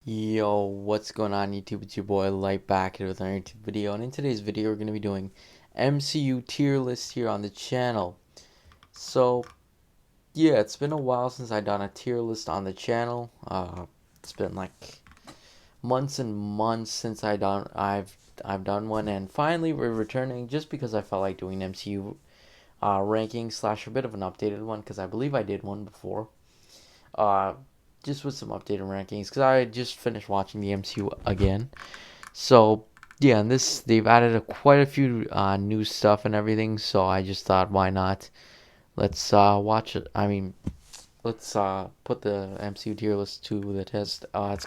Yo, what's going on YouTube? It's your boy Light back here with another YouTube video, and in today's video we're going to be doing MCU tier list here on the channel. So yeah, it's been a while since I done a tier list on the channel. It's been like months and months since I've done one, and finally we're returning just because I felt like doing MCU ranking slash a bit of an updated one because I believe I did one before. Uh, just with some updated rankings because I just finished watching the MCU again. So yeah, and this they've added quite a few new stuff and everything. So I just thought, why not? Let's watch it. I mean, let's put the MCU tier list to the test. I'm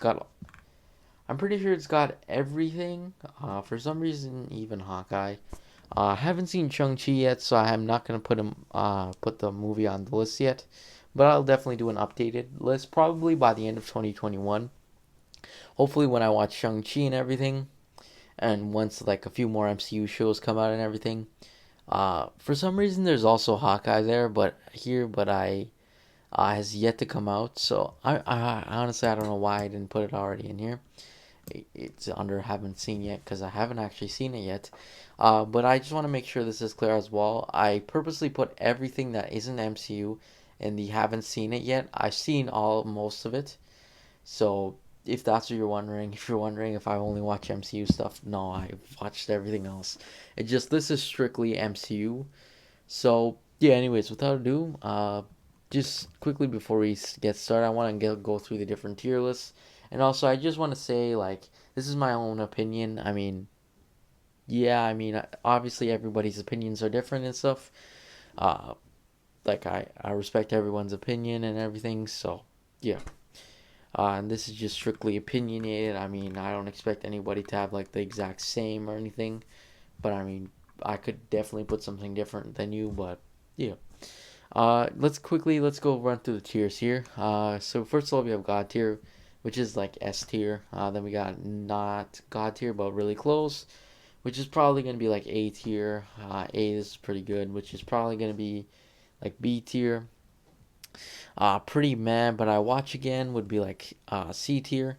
pretty sure it's got everything. For some reason, even Hawkeye. I haven't seen Shang-Chi yet, so I'm not gonna put the movie on the list yet. But I'll definitely do an updated list probably by the end of 2021. Hopefully, when I watch Shang-Chi and everything, and once like a few more MCU shows come out and everything. For some reason, there's also Hawkeye there, but I has yet to come out. So I honestly I don't know why I didn't put it already in here. It's under haven't seen yet because I haven't actually seen it yet. But I just want to make sure this is clear as well. I purposely put everything that isn't MCU in the haven't seen it yet. I've seen most of it. So if that's what you're wondering, if you're wondering if I only watch MCU stuff, no, I've watched everything else. It just this is strictly MCU. So yeah. Anyways, without ado, just quickly before we get started, I want to go through the different tier lists, and also I just want to say like this is my own opinion. I mean, yeah, I mean obviously everybody's opinions are different and stuff. Uh, like I respect everyone's opinion and everything. So yeah. And this is just strictly opinionated. I mean, I don't expect anybody to have like the exact same or anything, but I mean, I could definitely put something different than you, but yeah. Let's go run through the tiers here. So first of all we have God tier, which is like S tier. Then we got not God tier but really close, which is probably gonna be like A tier. A is pretty good, which is probably gonna be like B tier. Pretty mad, but I watch again would be like C tier,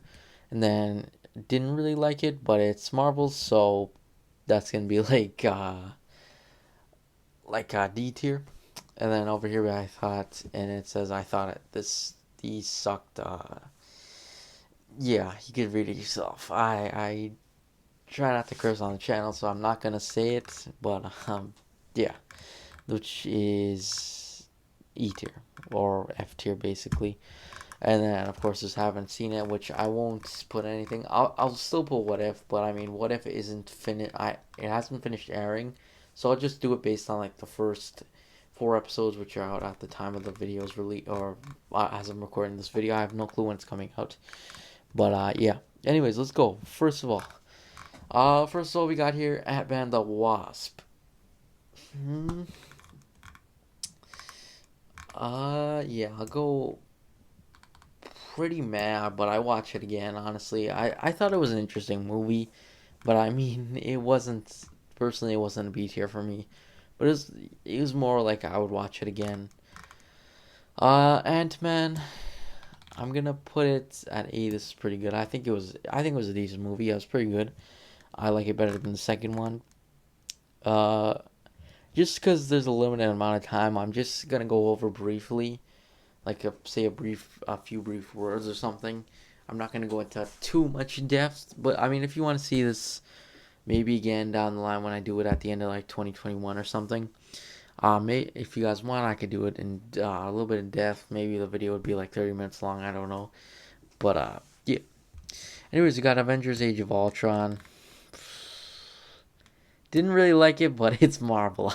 and then didn't really like it, but it's Marvel, so that's gonna be like D tier. And then over here I thought, and it says I thought these sucked. Yeah, you could read it yourself. I try not to curse on the channel, so I'm not gonna say it, but yeah, which is E tier or F tier basically. And then of course just haven't seen it, which I won't put anything. I'll still put what if, but I mean what if isn't finished. It hasn't finished airing, so I'll just do it based on like the first four episodes, which are out at the time of the video's release, or as I'm recording this video. I have no clue when it's coming out, but yeah. Anyways, let's go. First of all, we got here at Band the Wasp. Hmm. Yeah, I'll go pretty mad, but I watch it again. Honestly, I thought it was an interesting movie, but I mean, it wasn't personally. It wasn't a B tier for me, but it was more like I would watch it again. Ant-Man. I'm gonna put it at A. This is pretty good. I think it was a decent movie. It was pretty good. I like it better than the second one. Uh, just because there's a limited amount of time, I'm just gonna go over briefly like say a few brief words or something. I'm not gonna go into too much depth, but I mean, if you want to see this maybe again down the line when I do it at the end of like 2021 or something, if you guys want, I could do it in a little bit in depth. Maybe the video would be like 30 minutes long. I don't know, but yeah. Anyways, you got Avengers: Age of Ultron. Didn't really like it, but it's Marvel.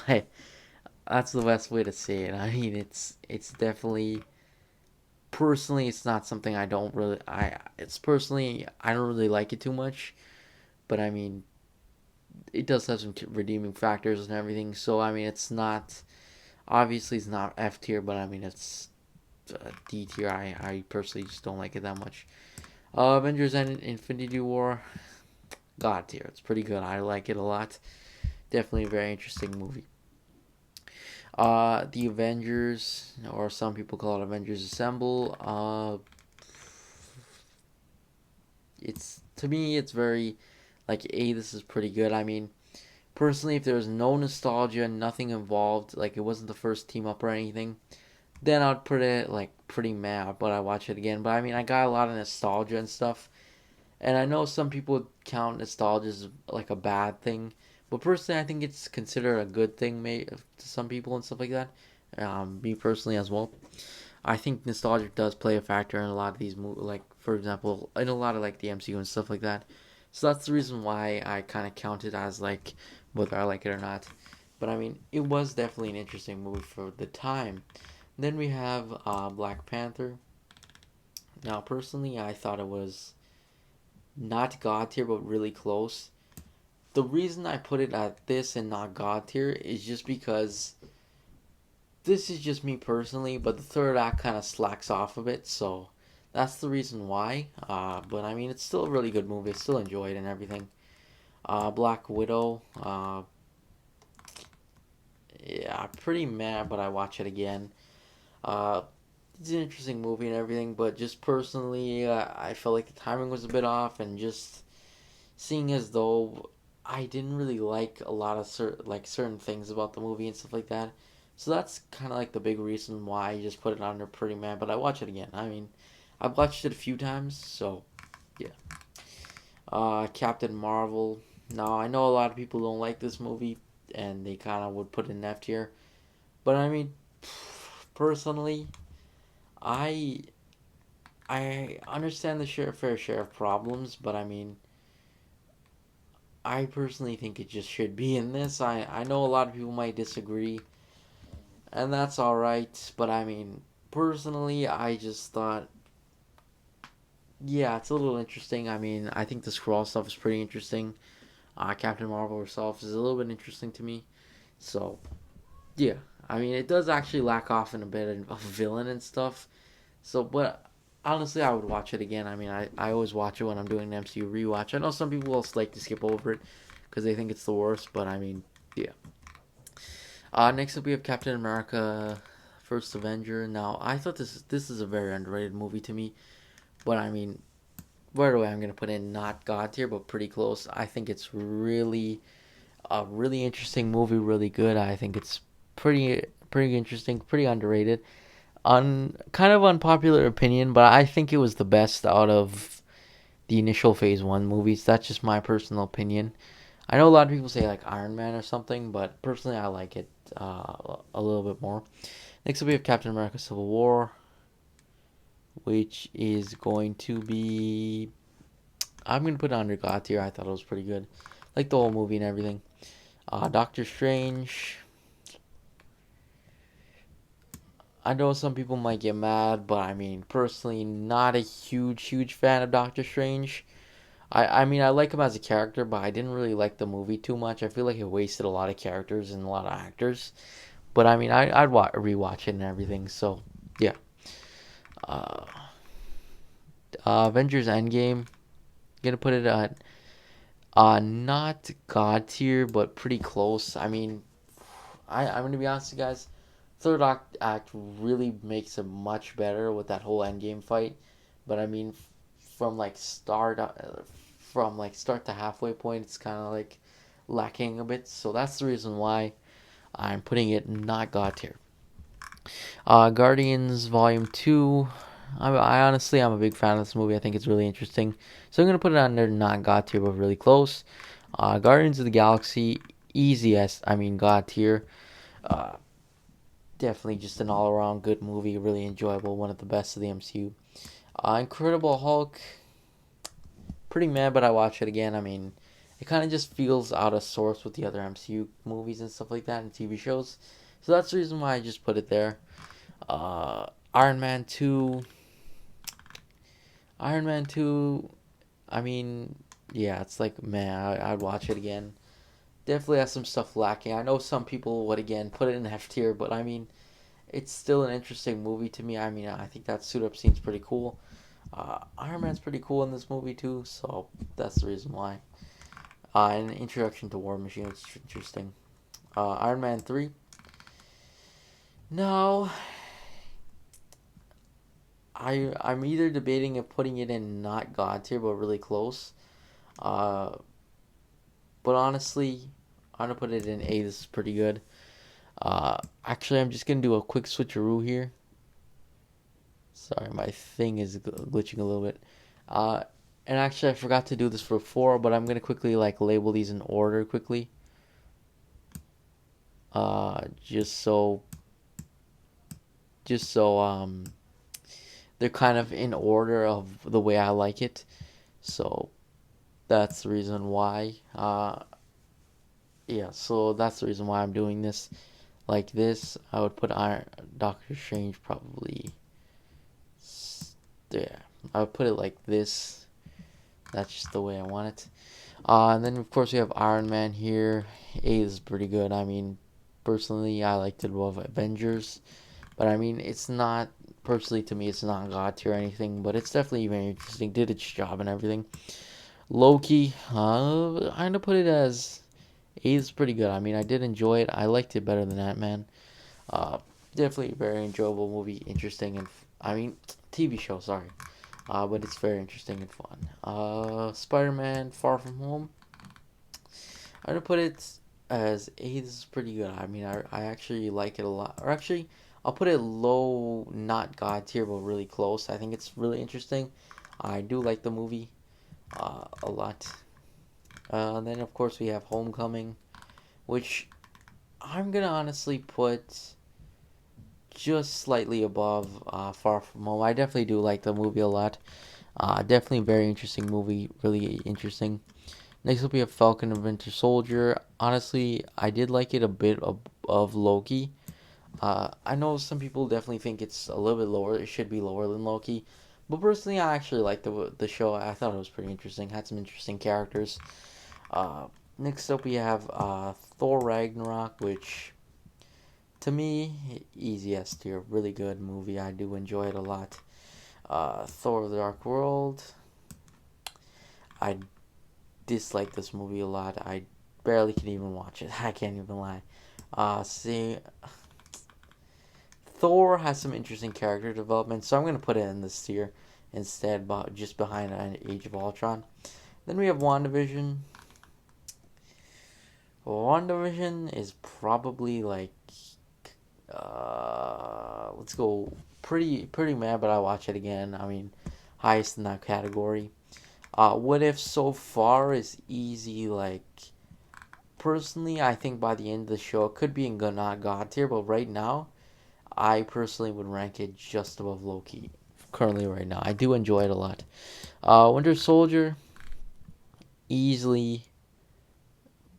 That's the best way to say it. I mean, it's definitely personally it's not something I don't really I it's personally I don't really like it too much, but I mean it does have some redeeming factors and everything. So I mean it's not obviously it's not F tier, but I mean it's D tier. I personally just don't like it that much. Avengers and Infinity War, God tier. It's pretty good. I like it a lot. Definitely a very interesting movie. The Avengers, or some people call it Avengers Assemble. it's, to me, it's very like, hey, this is pretty good. I mean, personally, if there was no nostalgia, nothing involved, like it wasn't the first team up or anything, then I'd put it like pretty mad, but I watch it again. But I mean, I got a lot of nostalgia and stuff, and I know some people count nostalgia as like a bad thing, but personally, I think it's considered a good thing, made to some people and stuff like that. Me personally as well. I think nostalgia does play a factor in a lot of these movies, like for example, in a lot of like the MCU and stuff like that. So that's the reason why I kind of count it as like whether I like it or not. But I mean, it was definitely an interesting movie for the time. Then we have Black Panther. Now, personally, I thought it was not God tier, but really close. The reason I put it at this and not God tier is just because this is just me personally, but the third act kind of slacks off a bit, so that's the reason why. But I mean, it's still a really good movie. I still enjoy it and everything. Black Widow. Yeah, pretty mad, but I watch it again. Uh, it's an interesting movie and everything, but just personally, I felt like the timing was a bit off, and just seeing as though I didn't really like a lot of certain things about the movie and stuff like that. So that's kind of like the big reason why I just put it under pretty mad. But I watch it again. I mean, I've watched it a few times, so yeah. Captain Marvel. Now I know a lot of people don't like this movie, and they kind of would put it in F tier. But I mean, personally, I I understand the fair share of problems, but I mean, I personally think it just should be in this. I know a lot of people might disagree, and that's alright, but I mean, personally, I just thought, yeah, it's a little interesting. I mean, I think the Skrull stuff is pretty interesting. Captain Marvel herself is a little bit interesting to me. So, yeah. I mean, it does actually lack off in a bit of villain and stuff. So, but honestly, I would watch it again. I mean, I always watch it when I'm doing an MCU rewatch. I know some people will like to skip over it because they think it's the worst, but I mean, yeah. Next up, we have Captain America: First Avenger. Now, I thought this is a very underrated movie to me, but I mean, right away, I'm gonna put in not God tier, but pretty close. I think it's really a really interesting movie, really good. I think it's pretty interesting, pretty underrated. Kind of unpopular opinion, but I think it was the best out of the initial Phase One movies. That's just my personal opinion. I know a lot of people say like Iron Man or something, but personally, I like it a little bit more. Next up, we have Captain America: Civil War, which is going to be. I'm gonna put it under God tier. I thought it was pretty good, like the whole movie and everything. Doctor Strange. I know some people might get mad, but I mean, personally, not a huge fan of Doctor Strange. I mean, I like him as a character, but I didn't really like the movie too much. I feel like it wasted a lot of characters and a lot of actors. But I mean, I'd rewatch it and everything. So yeah. Uh, Avengers Endgame. Gonna put it at not God tier, but pretty close. I mean, I'm gonna be honest with you guys. Third act really makes it much better with that whole Endgame fight. But I mean, from like start to halfway point, it's kind of like lacking a bit. So that's the reason why I'm putting it not God tier. Guardians Volume 2. I honestly, I'm a big fan of this movie. I think it's really interesting. So I'm going to put it under not God tier, but really close. Guardians of the Galaxy, easy as, I mean, God tier. Uh, Definitely just an all around good movie. Really enjoyable. One of the best of the MCU. Incredible Hulk. Pretty mad, but I watch it again. I mean, it kind of just feels out of source with the other MCU movies and stuff like that and TV shows. So that's the reason why I just put it there. Uh, Iron Man 2. Iron Man 2. I mean, yeah, it's like, man, I'd watch it again. Definitely has some stuff lacking. I know some people would, again, put it in F tier, but I mean, it's still an interesting movie to me. I mean, I think that suit up scene's pretty cool. Iron Man's pretty cool in this movie, too, so that's the reason why. And Introduction to War Machine, it's interesting. Iron Man 3. No, I'm either debating if putting it in not God tier, but really close. Uh, but honestly, I'm gonna put it in A. This is pretty good. Actually, I'm just gonna do a quick switcheroo here. Sorry, my thing is glitching a little bit. Uh, and actually, I forgot to do this for 4, but I'm gonna quickly like label these in order quickly. Just so they're kind of in order of the way I like it. So that's the reason why. Yeah, so that's the reason why I'm doing this like this. I would put Iron Doctor Strange probably. Yeah, I would put it like this. That's just the way I want it. And then of course we have Iron Man here. A is pretty good. I mean, personally, I liked it above Avengers, but I mean, it's not personally to me. It's not God tier or anything, but it's definitely very interesting. Did its job and everything. Loki, I'm gonna put it as A is pretty good. I mean, I did enjoy it. I liked it better than Ant-Man. Uh, Definitely a very enjoyable movie, interesting and I mean, TV show. Sorry, but it's very interesting and fun. Spider-Man: Far From Home. I'm gonna put it as A. This is pretty good. I mean, I actually like it a lot. Or actually, I'll put it low, not God tier, but really close. I think it's really interesting. I do like the movie a lot. And then of course we have Homecoming, which I'm gonna honestly put just slightly above Far From Home. I definitely do like the movie a lot. Definitely a very interesting movie, really interesting. Next up we have Falcon and Winter Soldier. Honestly, I did like it a bit of Loki. I know some people definitely think it's a little bit lower. It should be lower than Loki. But personally, I actually liked the show. I thought it was pretty interesting. Had some interesting characters. Uh, Next up, we have Thor Ragnarok, which to me, easy S tier. Really good movie. I do enjoy it a lot. Thor: The Dark World. I dislike this movie a lot. I barely can even watch it. I can't even lie. See, Thor has some interesting character development, so I'm gonna put it in this tier instead, but just behind Age of Ultron. Then we have WandaVision. WandaVision is probably like let's go pretty mad, but I watch it again. I mean, highest in that category. What if so far is easy? Like personally, I think by the end of the show, it could be in not God tier, but right now, I personally would rank it just above Loki. Currently, right now, I do enjoy it a lot. Winter Soldier, easily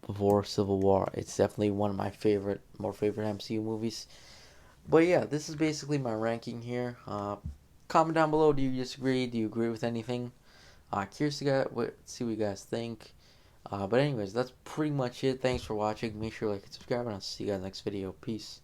before Civil War. It's definitely one of my more favorite MCU movies. But yeah, this is basically my ranking here. Comment down below. Do you disagree? Do you agree with anything? Curious to see what you guys think. But anyways, that's pretty much it. Thanks for watching. Make sure to like and subscribe, and I'll see you guys next video. Peace.